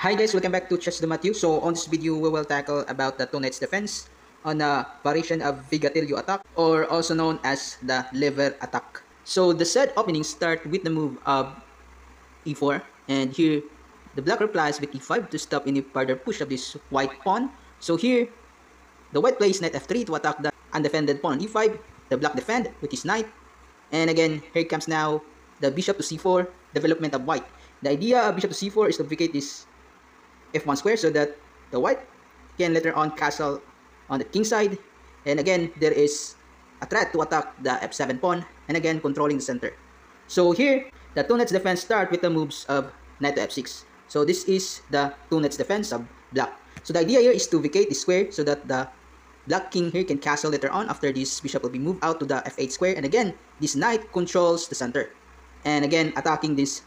Hi guys, welcome back to Chess the Matthew. So on this video, we will tackle about the two knights defense on a variation of Vigatilio attack, or also known as the lever attack. So the said opening start with the move of e4, and here the black replies with e5 to stop any further push of this white pawn. So here the white plays knight f3 to attack the undefended pawn on e5. The black defend with his knight, and again here comes now the bishop to c4, development of white. The idea of bishop to c4 is to vacate this f1 square so that the white can later on castle on the king side, and again there is a threat to attack the f7 pawn, and again controlling the center. So here the two knights defense start with the moves of knight to f6. So this is the two knights defense of black. So the idea here is to vacate this square so that the black king here can castle later on after this bishop will be moved out to the f8 square, and again this knight controls the center, and again attacking this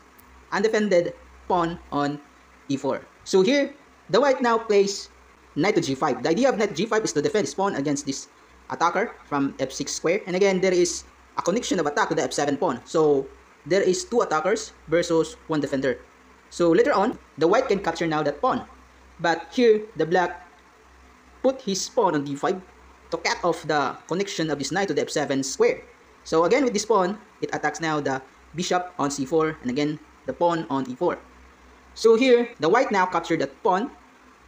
undefended pawn on e4. So here, the white now plays knight to g5. The idea of knight to g5 is to defend his pawn against this attacker from f6 square. And again, there is a connection of attack to the f7 pawn. So there is two attackers versus one defender. So later on, the white can capture now that pawn. But here, the black put his pawn on d5 to cut off the connection of this knight to the f7 square. So again, with this pawn, it attacks now the bishop on c4, and again, the pawn on e4. So here, the white now captured that pawn,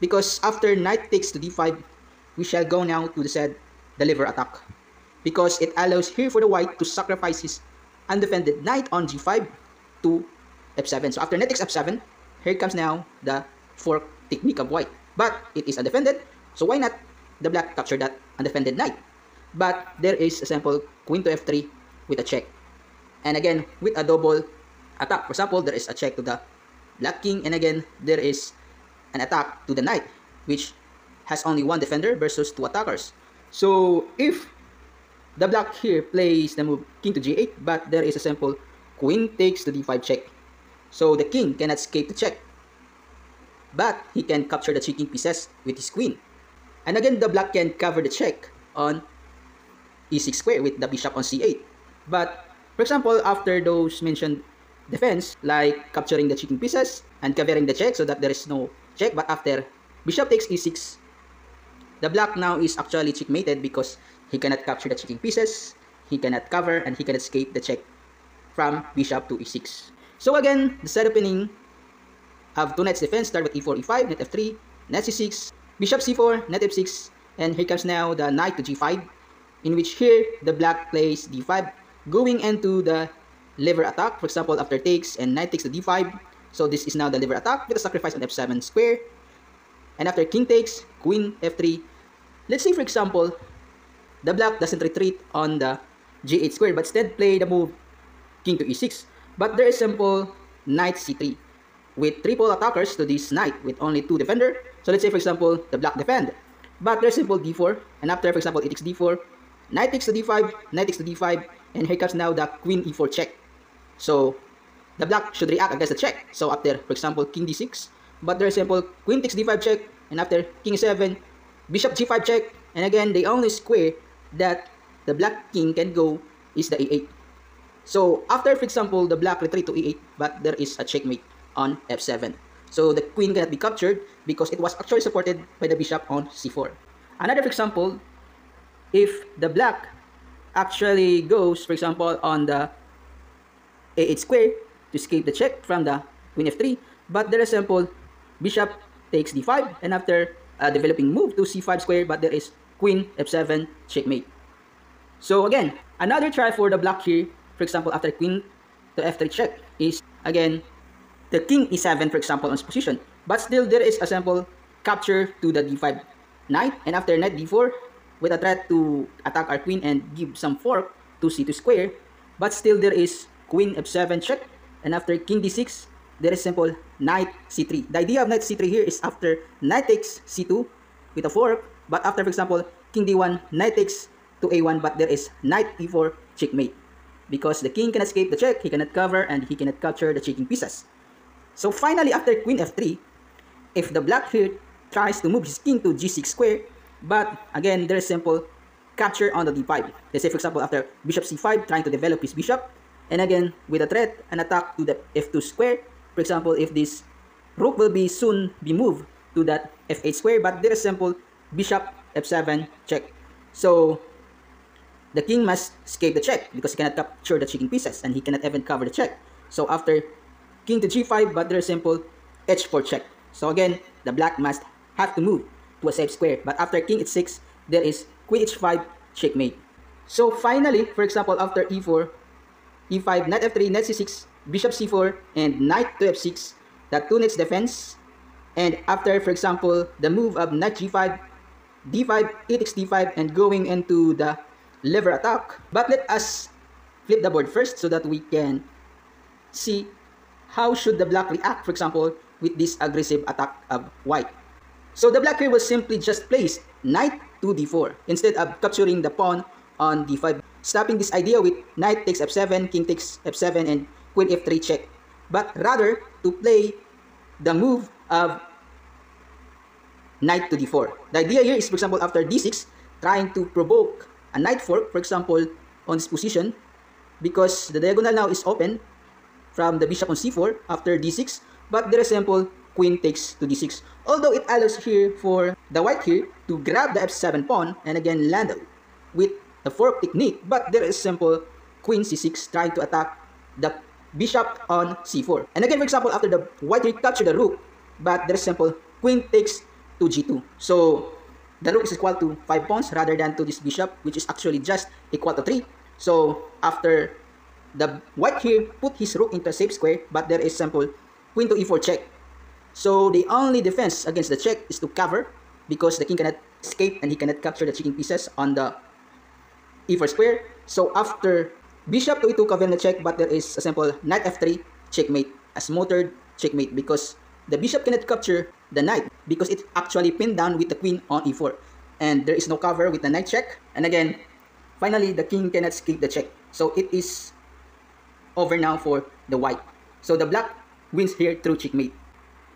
because after knight takes to d5, we shall go now to the said lever attack, because it allows here for the white to sacrifice his undefended knight on g5 to f7. So after knight takes f7, here comes now the fork technique of white. But it is undefended, so why not the black capture that undefended knight? But there is a simple queen to f3 with a check. And again, with a double attack. For example, there is a check to the black king, and again there is an attack to the knight, which has only one defender versus two attackers. So if the black here plays the move king to g8, but there is a simple queen takes to d5 check, so the king cannot escape the check, but he can capture the cheeking pieces with his queen. And again, the black can cover the check on e6 square with the bishop on c8. But for example, after those mentioned defense, like capturing the cheeking pieces and covering the check so that there is no check, but after bishop takes e6, the black now is actually checkmated because he cannot capture the cheeking pieces, he cannot cover, and he can escape the check from bishop to e6. So again, the set opening of two knights defense start with e4, e5, knight f3, knight c6, bishop c4, knight f6, and here comes now the knight to g5, in which here the black plays d5, going into the lever attack. For example, after takes and knight takes to d5, so this is now the lever attack with a sacrifice on f7 square. And after king takes, queen f3, let's say for example, the black doesn't retreat on the g8 square, but instead play the move king to e6. But there is simple knight c3 with triple attackers to this knight with only two defender. So let's say for example, the black defend, but there's simple d4, and after for example, it takes d4, knight takes to d5, knight takes to d5, and here comes now the queen e4 check. So the black should react against the check. So after, for example, king d6, but there's simple queen takes d5 check, and after king e7, bishop g5 check, and again the only square that the black king can go is the e8. So after, for example, the black retreat to e8, but there is a checkmate on f7. So the queen cannot be captured because it was actually supported by the bishop on c4. Another, for example, if the black actually goes, for example, on the a8 square to escape the check from the queen f3, but there is simple bishop takes d5, and after a developing move to c5 square, but there is queen f7 checkmate. So again, another try for the black here, for example, after queen to f3 check, is again the king e7, for example, on its position, but still there is a simple capture to the d5 knight, and after knight d4 with a threat to attack our queen and give some fork to c2 square, but still there is queen f7 check, and after king d6, there is simple knight c3. The idea of knight c3 here is after knight takes c2 with a fork, but after, for example, king d1, knight takes to a1, but there is knight e4 checkmate, because the king can escape the check, he cannot cover, and he cannot capture the checking pieces. So finally, after queen f3, if the black here tries to move his king to g6 square, but again, there is simple capture on the d5. Let's say, for example, after bishop c5, trying to develop his bishop, and again, with a threat, an attack to the f2 square. For example, if this rook will be soon be moved to that f8 square, but there is simple bishop f7 check. So the king must escape the check because he cannot capture the chicken pieces and he cannot even cover the check. So after king to g5, but there is simple h4 check. So again, the black must have to move to a safe square. But after king h6, there is queen h5 checkmate. So finally, for example, after e4, e5, knight f3, knight c6, bishop c4, and knight to f6, the two knights defense. And after, for example, the move of knight g5, d5, e takes d5, and going into the lever attack. But let us flip the board first so that we can see how should the black react, for example, with this aggressive attack of white. So the black here will simply just place knight to d4 instead of capturing the pawn on d5, stopping this idea with knight takes f7, king takes f7, and queen f3 check, but rather to play the move of knight to d4. The idea here is, for example, after d6, trying to provoke a knight fork, for example, on this position, because the diagonal now is open from the bishop on c4 after d6, but there is simple queen takes to d6. Although it allows here for the white here to grab the f7 pawn and again land with the fork technique, but there is simple queen c6 trying to attack the bishop on c4. And again, for example, after the white here capture the rook, but there is simple queen takes to g2. So the rook is equal to 5 pawns rather than to this bishop, which is actually just equal to 3. So after the white here put his rook into a safe square, but there is simple queen to e4 check. So the only defense against the check is to cover, because the king cannot escape and he cannot capture the chicken pieces on the e4 square. So after bishop to e2 covering the check, but there is a simple knight f3 checkmate, as motored checkmate, because the bishop cannot capture the knight because it's actually pinned down with the queen on e4, and there is no cover with the knight check. And again, finally, the king cannot escape the check. So it is over now for the white. So the black wins here through checkmate.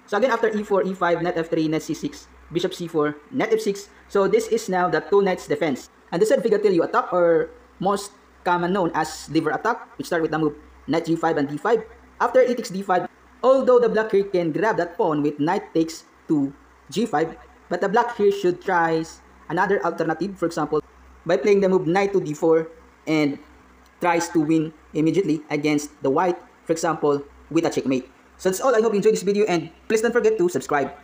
So again, after e4, e5, knight f3, knight c6, bishop c4, knight f6. So this is now the two knights defense. And the said Figatilio attack, or most common known as liver attack, which start with the move knight g5 and d5. After e takes d5, although the black here can grab that pawn with knight takes to g5, but the black here should try another alternative, for example, by playing the move knight to d4 and tries to win immediately against the white, for example, with a checkmate. So that's all. I hope you enjoyed this video, and please don't forget to subscribe.